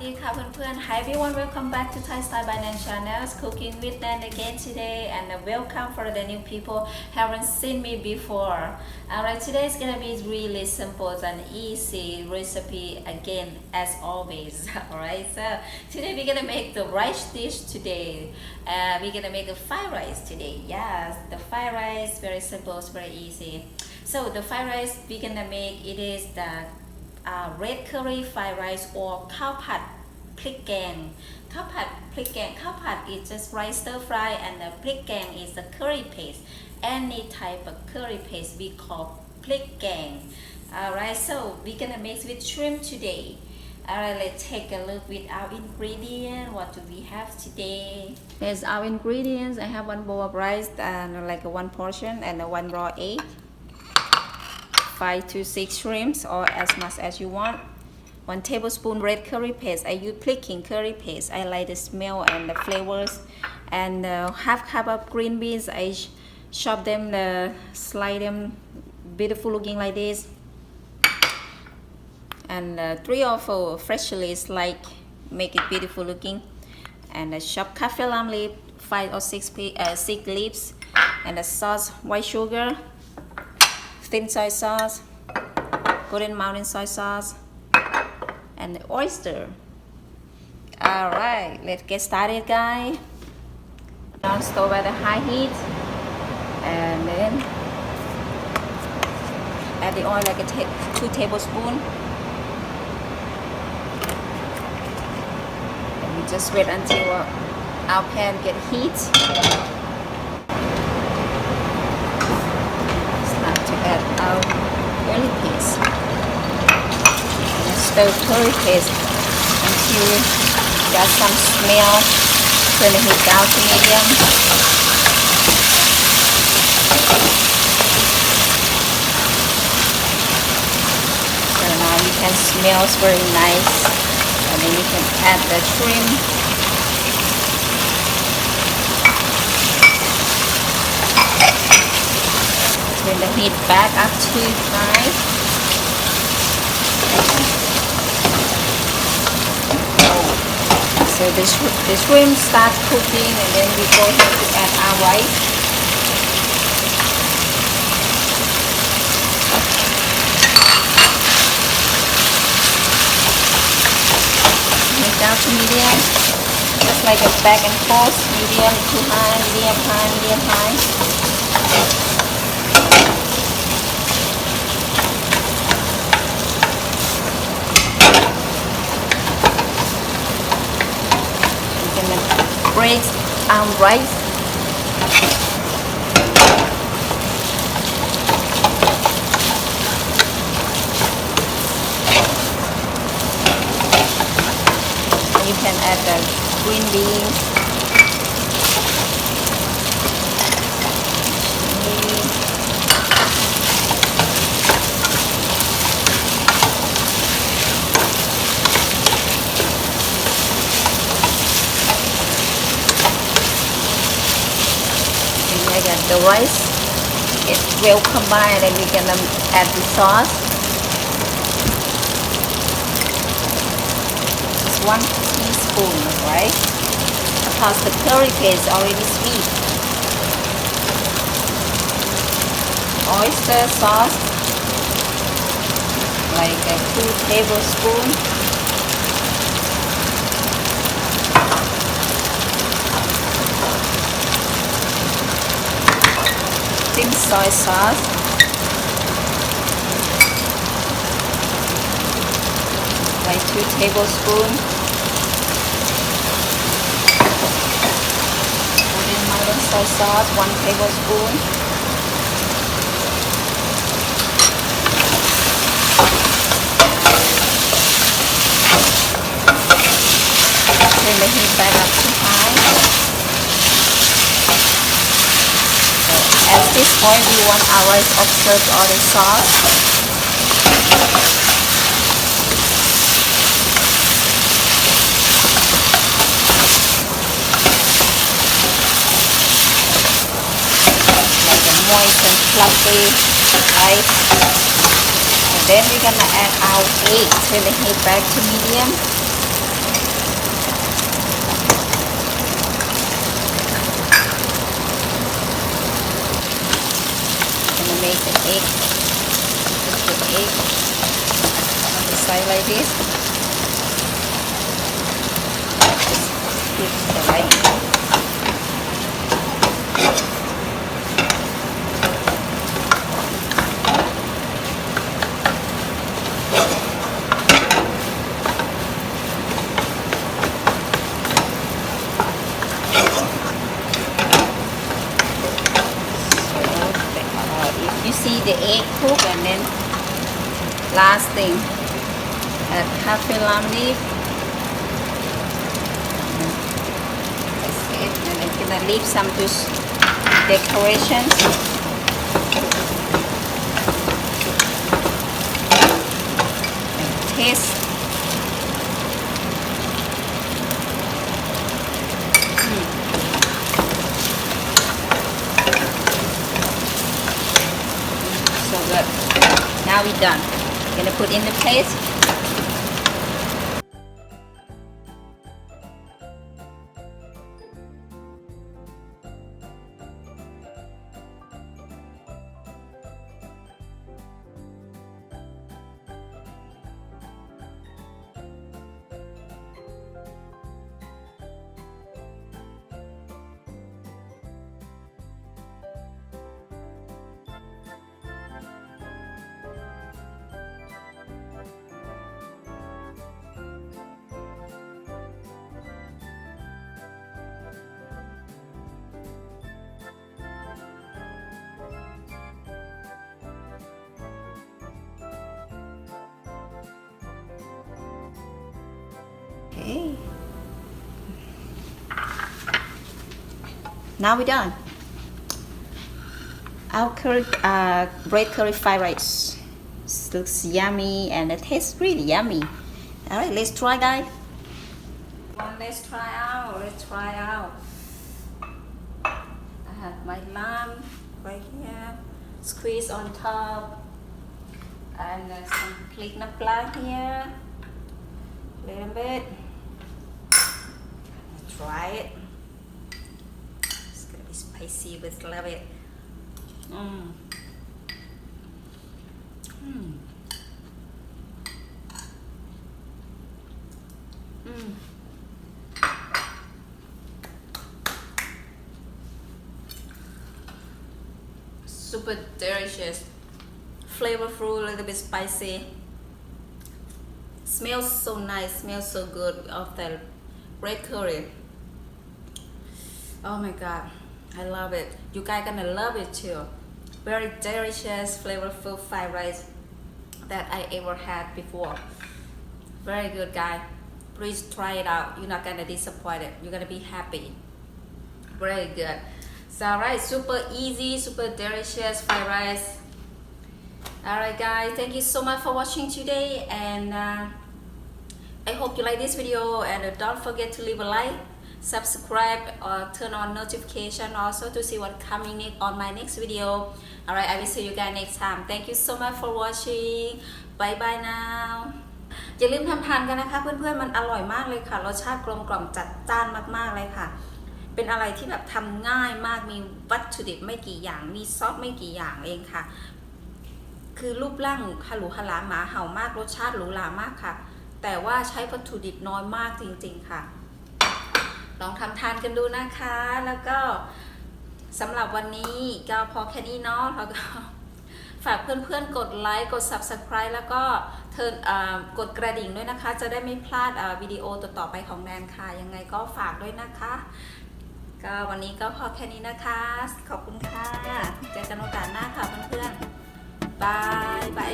ดีค่ะเพื่อนๆ Hi everyone, welcome back to Thai Style by Nan Channels, cooking with Nan again today, and welcome for the new people haven't seen me before. Alright, today is gonna be really simple and easy recipe again as always. Alright, so today we're gonna make the rice dish today. We're gonna make a fried rice today. Yes, the fried rice very simple, it's very easy. So the fried rice we're gonna make it is the red curry fried rice or ข้าวผัดพริกแกงข้าวผัดพริกแกงข้าวผัด is just rice stir fry and the พริกแกง is the curry paste. Any type of curry paste we call พริกแกง. Alright, so we're gonna make with shrimp today. Alright, let's take a look with our ingredients. What do we have today? There's our ingredients. I have one bowl of rice and like one portion and one raw egg. 5 to 6 shrimps or as much as you want. 1 tablespoon red curry paste. I use Khing curry paste. I like the smell and the flavors. And half cup of green beans. I chop them, slide them beautiful looking like this. And 3 or 4 freshly sliced, make it beautiful looking. And chop kaffir lime leaf, 5 or 6 leaves. And the sauce, white sugar, thin soy sauce, golden mountain soy sauce, and the oyster. Alright, let's get started, guys. On stove at a high heat, and then add the oil like 2 tablespoons. And we just wait until our pan get heat. Add our curry paste and stir curry paste until you got some smell. Turn the heat down to medium. So now you can smell it's very nice, and then you can add the shrimp. Turn the heat back up to high. So the shrimp starts cooking, and then we go ahead to add our rice. Heat down to medium, just like a back and forth, medium to high, medium high, medium high. Break our rice. And you can add the green beans. The rice is well combined, and we can add the sauce. Just 1 teaspoon of rice, because the curry paste is already sweet. Oyster sauce, like 2 tablespoons. Thin soy sauce, like 2 tablespoons. Golden mountain soy sauce, 1 tablespoon. Turn the heat back up to high. At this point, we want our rice absorb all the sauce. Like a moist and fluffy rice. And then we're gonna add our egg. Turn the heat back to medium. make the egg. Put the egg on the side like this. Just put the light. You see the egg cook, and then last thing, add kaffir lime leaf. That's it. And then gonna leave some to decorations. And taste. So good. Now we're done. Gonna put in the plate. Okay. Now we're done. Our curry, red curry fried rice. This looks yummy and it tastes really yummy. All right, let's try, guys. Let's try out. Let's try out. I have my lime right here. Squeeze on top, and some prik nut here. A little bit. Try it. It's gonna be spicy, but love it. Super delicious, flavorful, a little bit spicy. Smells so nice, smells so good of the red curry. Oh my god, I love it. You guys gonna love it too. Very delicious, flavorful fried rice that I ever had before. Very good, guys. Please try it out. You're not gonna disappoint it. You're gonna be happy. Very good. So alright, super easy, super delicious fried rice. Alright guys, thank you so much for watching today, and I hope you like this video, and don't forget to leave a like, subscribe, or turn on notification also to see what's coming on my next video. Alright, I will see you guys next time. Thank you so much for watching. Bye bye now. อย่าลืมทานกันนะคะเพื่อนๆมันอร่อยมากเลยค่ะรสชาติกลมกล่อมจัดจ้านมากๆเลยค่ะเป็นอะไรที่แบบทำง่ายมากมีวัตถุดิบไม่กี่อย่างมีซอสไม่กี่อย่างเองค่ะคือรูปร่างฮาหรูฮาราหมาเห่ามากรสชาติหรูหรามากค่ะแต่ว่าใช้วัตถุดิบน้อยมากจริงๆค่ะลองทำทานกันดูนะคะแล้วก็สำหรับวันนี้ก็พอแค่นี้เนาะแล้วก็ฝากเพื่อนๆกดไลค์กด Subscribe แล้วก็กดกระดิ่งด้วยนะคะจะได้ไม่พลาดวิดีโอต่อๆไปของแนนค่ะยังไงก็ฝากด้วยนะคะก็วันนี้ก็พอแค่นี้นะคะขอบคุณค่ะเจอกันโอกาสหน้าค่ะเพื่อนๆบายบาย